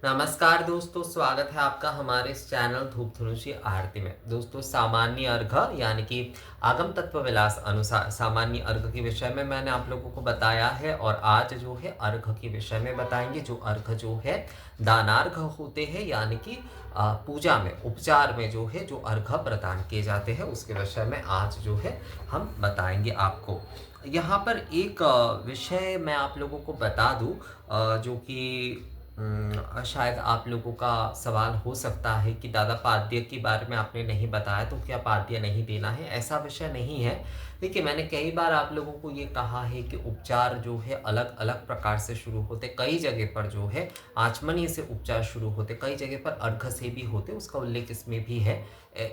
नमस्कार दोस्तों, स्वागत है आपका हमारे इस चैनल धूप धनुषी आरती में। दोस्तों, सामान्य अर्घ यानी कि आगम तत्व विलास अनुसार सामान्य अर्घ के विषय में मैंने आप लोगों को बताया है और आज जो है अर्घ के विषय में बताएंगे। जो अर्घ जो है दानार्घ होते हैं यानी कि पूजा में उपचार में जो है जो अर्घ प्रदान किए जाते हैं उसके विषय में आज जो है हम बताएंगे आपको। यहाँ पर एक विषय मैं आप लोगों को बता दूं, जो कि शायद आप लोगों का सवाल हो सकता है कि दादा पाद्य के बारे में आपने नहीं बताया, तो क्या पाद्य नहीं देना है? ऐसा विषय नहीं है। देखिए, मैंने कई बार आप लोगों को ये कहा है कि उपचार जो है अलग अलग प्रकार से शुरू होते। कई जगह पर जो है आचमनी से उपचार शुरू होते, कई जगह पर अर्घ से भी होते, उसका उल्लेख इसमें भी है।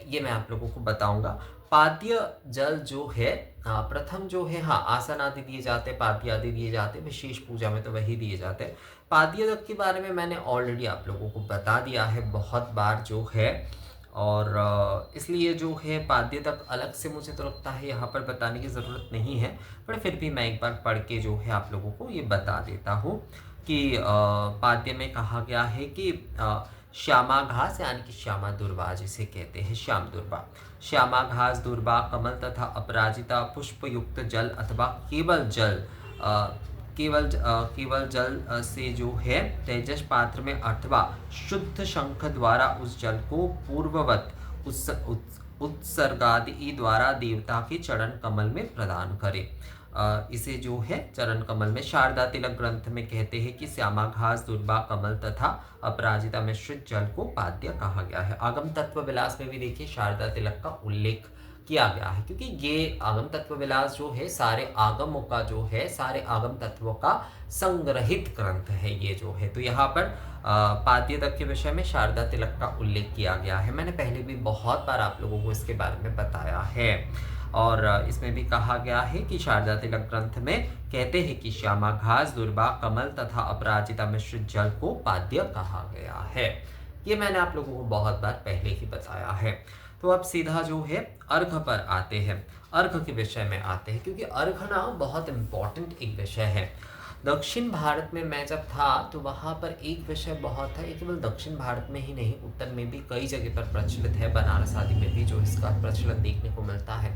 ये मैं आप लोगों को बताऊंगा। पाद्य जल जो है प्रथम जो है, हाँ, आसन आदि दिए जाते, पाद्य आदि दिए जाते, विशेष पूजा में तो वही दिए जाते हैं। पाद्य के बारे में मैंने ऑलरेडी आप लोगों को बता दिया है बहुत बार जो है, और इसलिए जो है पाद्य तक अलग से मुझे तो लगता है यहाँ पर बताने की ज़रूरत नहीं है, पर फिर भी मैं एक बार पढ़ के जो है आप लोगों को ये बता देता हूँ कि पाद्य में कहा गया है कि श्यामा घास यानी कि श्यामा दुर्वा जिसे कहते हैं, श्याम दुर्वा, श्यामा घास, दुर्वा, कमल तथा अपराजिता पुष्प युक्त जल अथवा केवल जल, केवल जल से जो है तेजस पात्र में अथवा शुद्ध शंख द्वारा उस जल को पूर्ववत उत्सर्गादि द्वारा देवता के चरण कमल में प्रदान करे। इसे जो है चरण कमल में शारदा तिलक ग्रंथ में कहते हैं कि श्यामा घास, दुर्वा, कमल तथा अपराजिता मिश्रित जल को पाद्य कहा गया है। आगम तत्व विलास में भी देखिए शारदा तिलक का उल्लेख किया गया है, क्योंकि ये आगम तत्व विलास जो है सारे आगमों का जो है, सारे आगम तत्वों का संग्रहित ग्रंथ है ये जो है। तो यहाँ पर पाद्य तक के विषय में शारदा तिलक का उल्लेख किया गया है। मैंने पहले भी बहुत बार आप लोगों को इसके बारे में बताया है, और इसमें भी कहा गया है कि शारदा तिलक ग्रंथ में कहते हैं कि श्यामा घास, दुर्वा, कमल तथा अपराजिता मिश्रित जल को पाद्य कहा गया है। ये मैंने आप लोगों को बहुत बार पहले ही बताया है। तो अब सीधा जो है अर्घ पर आते हैं, अर्घ के विषय में आते हैं, क्योंकि अर्घ ना बहुत इम्पॉर्टेंट एक विषय है। दक्षिण भारत में मैं जब था तो वहाँ पर एक विषय बहुत था, ये केवल दक्षिण भारत में ही नहीं, उत्तर में भी कई जगह पर प्रचलित है, बनारस आदि में भी जो इसका प्रचलन देखने को मिलता है।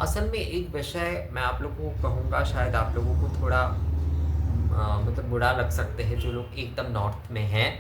असल में एक विषय मैं आप लोगों को कहूँगा, शायद आप लोगों को थोड़ा मतलब बुरा लग सकते हैं जो लोग एकदम नॉर्थ में हैं।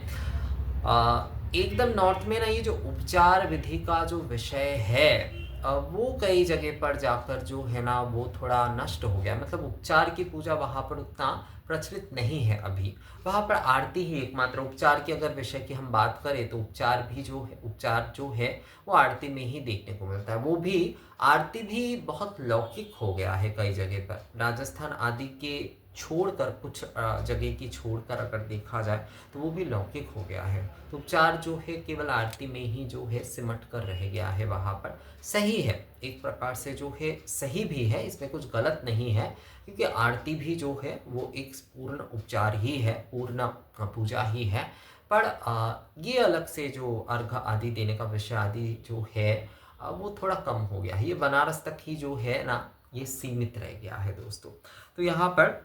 एकदम नॉर्थ में ना ये जो उपचार विधि का जो विषय है, वो कई जगह पर जाकर जो है ना वो थोड़ा नष्ट हो गया। मतलब उपचार की पूजा वहाँ पर उतना प्रचलित नहीं है अभी। वहाँ पर आरती ही एकमात्र, उपचार की अगर विषय की हम बात करें तो उपचार भी जो है, उपचार जो है वो आरती में ही देखने को मिलता है। वो भी आरती भी बहुत लौकिक हो गया है कई जगह पर, राजस्थान आदि के छोड़कर, कुछ जगह की छोड़कर अगर देखा जाए तो वो भी लौकिक हो गया है। तो उपचार जो है केवल आरती में ही जो है सिमट कर रह गया है। वहाँ पर सही है, एक प्रकार से जो है सही भी है, इसमें कुछ गलत नहीं है, क्योंकि आरती भी जो है वो एक पूर्ण उपचार ही है, पूर्ण पूजा ही है। पर ये अलग से जो अर्घ आदि देने का विषय आदि जो है वो थोड़ा कम हो गया है। ये बनारस तक ही जो है ना ये सीमित रह गया है दोस्तों। तो यहाँ पर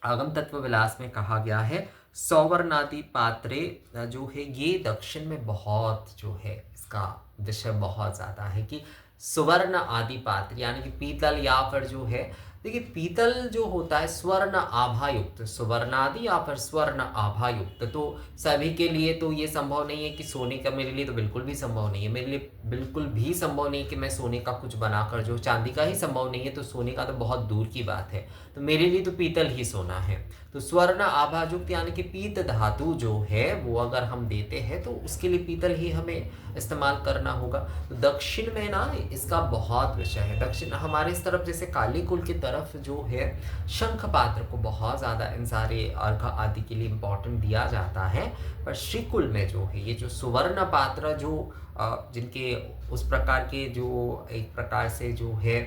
आगम तत्व विलास में कहा गया है सौवर्णादि पात्रे जो है, ये दक्षिण में बहुत जो है इसका विषय बहुत ज़्यादा है कि सुवर्ण आदि पात्र यानी कि पीतल, या फिर जो है देखिए पीतल जो होता है स्वर्ण आभा युक्त, सुवर्णादि या फिर स्वर्ण आभा युक्त, तो सभी के लिए तो ये संभव नहीं है कि सोने का, मेरे लिए तो बिल्कुल भी संभव नहीं है, मेरे लिए बिल्कुल भी संभव नहीं है कि मैं सोने का कुछ बनाकर, जो चांदी का ही संभव नहीं है तो सोने का तो बहुत दूर की बात है। तो मेरे लिए तो पीतल ही सोना है। तो स्वर्ण आभायुक्त यानी कि पीत धातु जो है वो अगर हम देते हैं तो उसके लिए पीतल ही हमें इस्तेमाल करना होगा। तो दक्षिण में ना इसका बहुत विषय है। दक्षिण हमारे इस तरफ जैसे काली कुल की तरफ जो है शंख पात्र को बहुत ज़्यादा इन सारे अर्घ आदि के लिए इम्पोर्टेंट दिया जाता है, पर श्रीकुल में जो है ये जो सुवर्ण पात्र जो जिनके उस प्रकार के जो एक प्रकार से जो है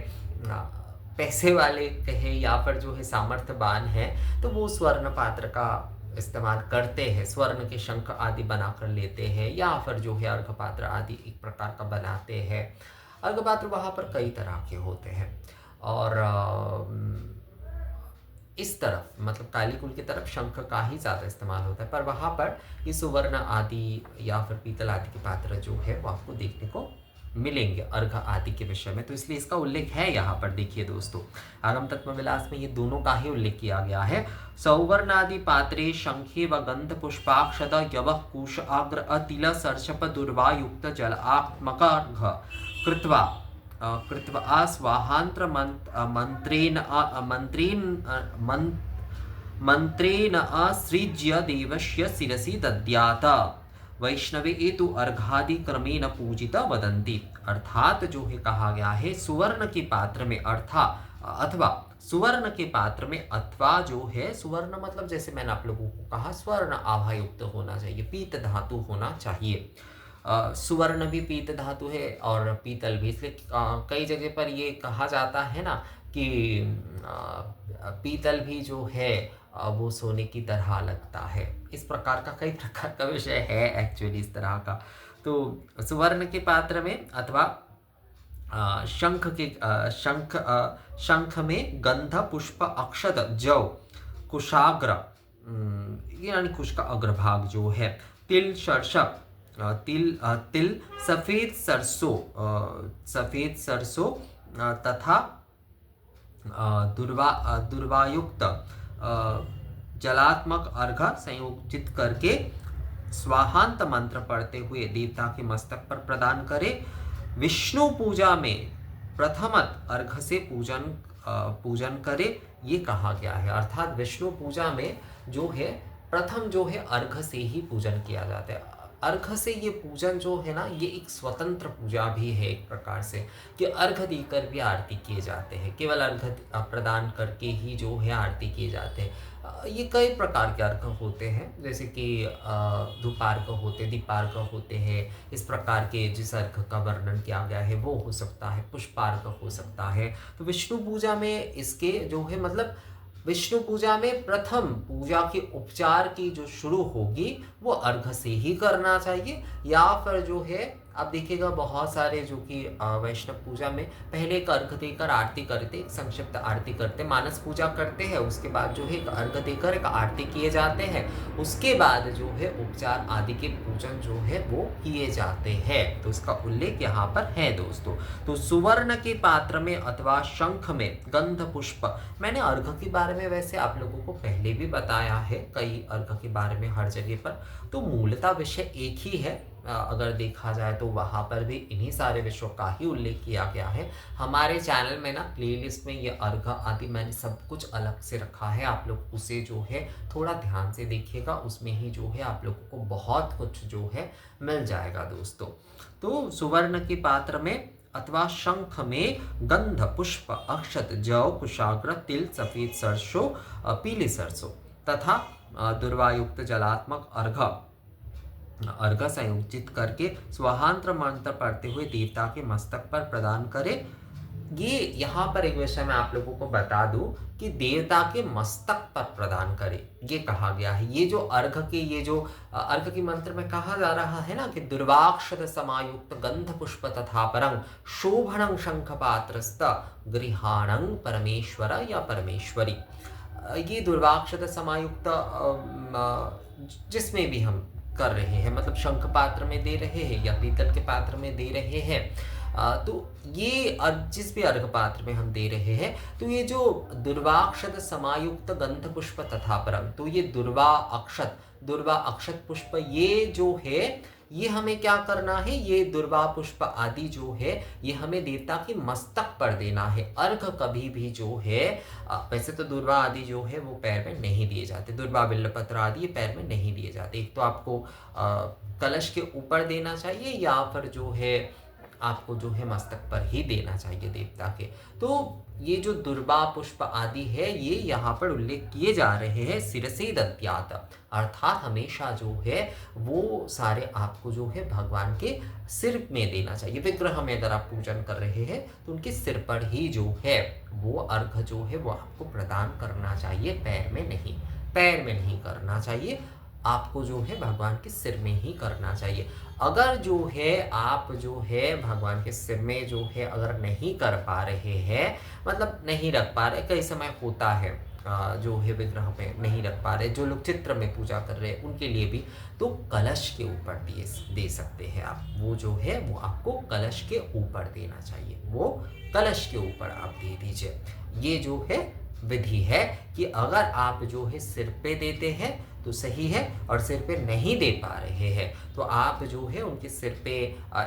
पैसे वाले कहे या फिर जो है सामर्थ्यवान है, तो वो स्वर्ण पात्र का इस्तेमाल करते हैं, स्वर्ण के शंख आदि बनाकर लेते हैं, या फिर जो है अर्घ पात्र आदि एक प्रकार का बनाते हैं। अर्घ पात्र वहाँ पर कई तरह के होते हैं, और इस तरफ मतलब काली कुल की तरफ शंख का ही ज़्यादा इस्तेमाल होता है, पर वहाँ पर ये सुवर्ण आदि या फिर पीतल आदि के पात्र जो है वो आपको देखने को मिलेंगे अर्घ आदि के विषय में, तो इसलिए इसका उल्लेख है यहाँ पर। देखिए दोस्तों, आगम तत्व विलास में ये दोनों का ही उल्लेख किया गया है। सौवर्णादि पात्रे शंखे व गंध पुष्पाक्षद यव कुश अग्र अतिल सर्षप दुर्वायुक्त जलात्मक कृत्वा कृत्वा स्वाहांत्र मंत्रेण असृज्य देवस्य शिरसि दद्यात। वैष्णवे एतु अर्घादि क्रमेण पूजिता वदंती। अर्थात जो है कहा गया है सुवर्ण के पात्र में अथवा सुवर्ण के पात्र में, अथवा जो है सुवर्ण मतलब जैसे मैंने आप लोगों को कहा स्वर्ण आभा युक्त होना चाहिए, पीत धातु होना चाहिए। सुवर्ण भी पीत धातु है और पीतल भी, इसलिए कई जगह पर ये कहा जाता है ना कि पीतल भी जो है वो सोने की तरह लगता है। इस प्रकार का कई प्रकार का विषय है एक्चुअली इस तरह का। तो सुवर्ण के पात्र में अथवा शंख में गंध पुष्प अक्षत जव कुशाग्र यानी कुश का अग्रभाग जो है, तिल शर्षक तिल सफेद सरसों तथा दुर्वायुक्त जलात्मक अर्घ संयोजित करके स्वाहांत मंत्र पढ़ते हुए देवता के मस्तक पर प्रदान करे। विष्णु पूजा में प्रथमत अर्घ से पूजन करे, ये कहा गया है। अर्थात विष्णु पूजा में जो है प्रथम जो है अर्घ से ही पूजन किया जाता है। अर्घ से ये पूजन जो है ना, ये एक स्वतंत्र पूजा भी है एक प्रकार से, कि अर्घ देकर भी आरती किए जाते हैं, केवल अर्घ प्रदान करके ही जो है आरती किए जाते हैं। ये कई प्रकार के अर्घ होते हैं, जैसे कि धूपार्घ होते, दीपार्घ होते हैं। इस प्रकार के जिस अर्घ का वर्णन किया गया है वो हो सकता है, पुष्पार्घ हो सकता है। तो विष्णु पूजा में इसके जो है मतलब विष्णु पूजा में प्रथम पूजा के उपचार की जो शुरू होगी वो अर्घ से ही करना चाहिए, या फिर जो है आप देखिएगा बहुत सारे जो कि वैष्णव पूजा में पहले एक अर्घ देकर आरती करते, एक संक्षिप्त आरती करते, मानस पूजा करते हैं, उसके बाद जो है एक अर्घ देकर एक आरती किए जाते हैं, उसके बाद जो है उपचार आदि के पूजन जो है वो किए जाते हैं। तो इसका उल्लेख यहाँ पर है दोस्तों। तो सुवर्ण के पात्र में अथवा शंख में गंध पुष्प, मैंने अर्घ के बारे में वैसे आप लोगों को पहले भी बताया है कई अर्घ के बारे में हर जगह पर, तो मूलतः विषय एक ही है। अगर देखा जाए तो वहाँ पर भी इन्हीं सारे विषयों का ही उल्लेख किया गया है। हमारे चैनल में ना प्लेलिस्ट में ये अर्घ आदि मैंने सब कुछ अलग से रखा है, आप लोग उसे जो है थोड़ा ध्यान से देखिएगा, उसमें ही जो है आप लोगों को बहुत कुछ जो है मिल जाएगा दोस्तों। तो सुवर्ण के पात्र में अथवा शंख में गंध पुष्प अक्षत जौ कुशाग्र तिल सफेद सरसों पीले सरसों तथा दुर्वायुक्त जलात्मक अर्घ संयोजित करके स्वाहांत्र मंत्र पढ़ते हुए देवता के मस्तक पर प्रदान करे। ये यहाँ पर एक विषय मैं आप लोगों को बता दूं कि देवता के मस्तक पर प्रदान करे, ये कहा गया है। ये जो अर्घ के मंत्र में कहा जा रहा है ना कि दुर्वाक्षत समायुक्त गंध पुष्प तथा परं शोभनं शंख पात्रस्त गृहाणं परमेश्वर या परमेश्वरी, ये दुर्वाक्षत समायुक्त जिसमें भी हम कर रहे हैं, मतलब शंख पात्र में दे रहे हैं या पीतल के पात्र में दे रहे हैं, तो ये जिस भी अर्घ पात्र में हम दे रहे हैं, तो ये जो दुर्वाक्षत समायुक्त गंध पुष्प तथा परम, तो ये दुर्वा अक्षत पुष्प ये जो है ये हमें क्या करना है, ये दुर्वा पुष्प आदि जो है ये हमें देवता के मस्तक पर देना है। अर्घ कभी भी जो है वैसे तो दुर्वा आदि जो है वो पैर में नहीं दिए जाते, दुर्वा बिल्वपत्र आदि ये पैर में नहीं दिए जाते। एक तो आपको कलश के ऊपर देना चाहिए या फिर जो है आपको जो है मस्तक पर ही देना चाहिए देवता के। तो ये जो दुर्वा पुष्प आदि है ये यहाँ पर उल्लेख किए जा रहे हैं सिरसे दत्यात, अर्थात हमेशा जो है वो सारे आपको जो है भगवान के सिर में देना चाहिए। विग्रह में अगर आप पूजन कर रहे हैं तो उनके सिर पर ही जो है वो अर्घ जो है वो आपको प्रदान करना चाहिए, पैर में नहीं करना चाहिए, आपको जो है भगवान के सिर में ही करना चाहिए। अगर जो है आप जो है भगवान के सिर में जो है अगर नहीं कर पा रहे हैं, मतलब नहीं रख पा रहे, कई समय होता है जो है विग्रह में नहीं रख पा रहे, जो लोग चित्र में पूजा कर रहे हैं उनके लिए भी तो कलश के ऊपर दे सकते हैं आप। वो जो है वो आपको कलश के ऊपर देना चाहिए, वो कलश के ऊपर आप दे दीजिए। ये जो है विधि है कि अगर आप जो है सिर पे देते हैं तो सही है, और सिर पे नहीं दे पा रहे हैं तो आप जो है उनके सिर पे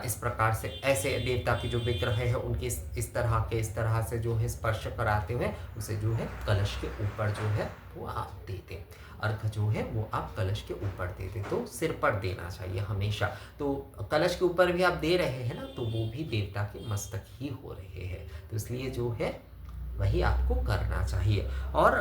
इस प्रकार से, ऐसे देवता की जो विग्रह है उनके इस तरह से जो है स्पर्श कराते हुए उसे जो है कलश के ऊपर जो है वो आप दे दें। अर्घ जो है वो आप कलश के ऊपर दे दें, तो सिर पर देना चाहिए हमेशा। तो कलश के ऊपर भी आप दे रहे हैं ना, तो वो भी देवता के मस्तक ही हो रहे हैं, तो इसलिए जो है वही आपको करना चाहिए। और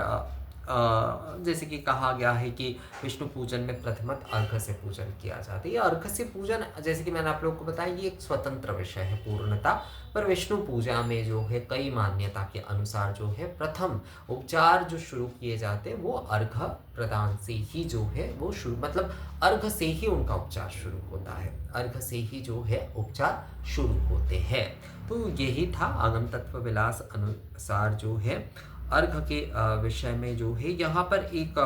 जैसे कि कहा गया है कि विष्णु पूजन में प्रथमत अर्घ से पूजन किया जाता है। ये अर्घ से पूजन, जैसे कि मैंने आप लोगों को बताया, ये एक स्वतंत्र विषय है पूर्णता, पर विष्णु पूजा में जो है कई मान्यता के अनुसार जो है प्रथम उपचार जो शुरू किए जाते हैं वो अर्घ प्रदान से ही जो है वो शुरू, मतलब अर्घ से ही उनका उपचार शुरू होता है, अर्घ से ही जो है उपचार शुरू होते हैं। तो यही था आगम तत्व विलास अनुसार जो है अर्घ के विषय में जो है। यहाँ पर एक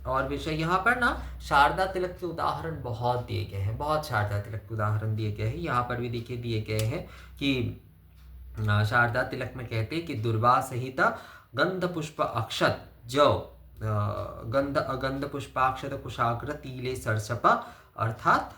और विषय, यहाँ पर ना शारदा तिलक के उदाहरण बहुत दिए गए हैं, बहुत शारदा तिलक के उदाहरण दिए गए हैं। यहाँ पर भी देखिए दिए गए हैं कि शारदा तिलक में कहते हैं कि दुर्वा सहित गंध पुष्प अक्षत जौ गंध पुष्पाक्षत कुशाग्र तीले सरसप, अर्थात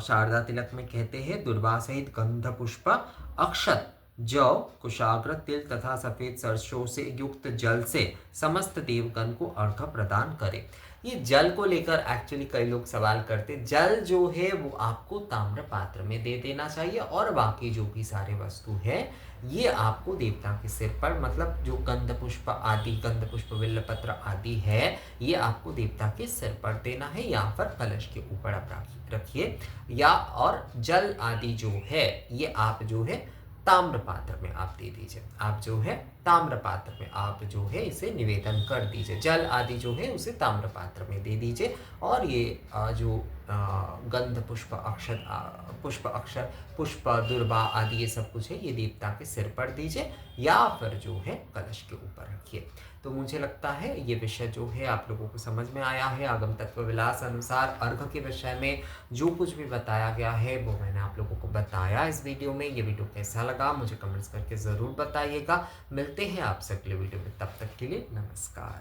शारदा तिलक में कहते हैं दुर्वा सहित गंध पुष्प अक्षत जौ कुशाग्र तिल तथा सफेद सरसों से युक्त जल से समस्त देवगण को अर्घ प्रदान करें। ये जल को लेकर एक्चुअली कई लोग सवाल करते, जल जो है वो आपको ताम्र पात्र में दे देना चाहिए, और बाकी जो भी सारे वस्तु है ये आपको देवता के सिर पर, मतलब जो गंध पुष्प आदि, गंध पुष्प बिल्वपत्र आदि है, ये आपको देवता के सिर पर देना है, या फिर कलश के ऊपर आप रखिए, या और जल आदि जो है ये आप जो है ताम्र पात्र में आप दे दीजिए। आप जो है ताम्र पात्र में आप जो है इसे निवेदन कर दीजिए, जल आदि जो है उसे ताम्र पात्र में दे दीजिए, और ये जो गंध पुष्प अक्षर पुष्प दुर्वा आदि ये सब कुछ है ये देवता के सिर पर दीजिए, या फिर जो है कलश के ऊपर रखिए। तो मुझे लगता है ये विषय जो है आप लोगों को समझ में आया है। आगम तत्व विलास अनुसार अर्घ के विषय में जो कुछ भी बताया गया है वो मैंने आप लोगों को बताया इस वीडियो में। ये वीडियो कैसा लगा मुझे कमेंट्स करके ज़रूर बताइएगा। मिलते हैं आपसे अगले वीडियो में, तब तक के लिए नमस्कार।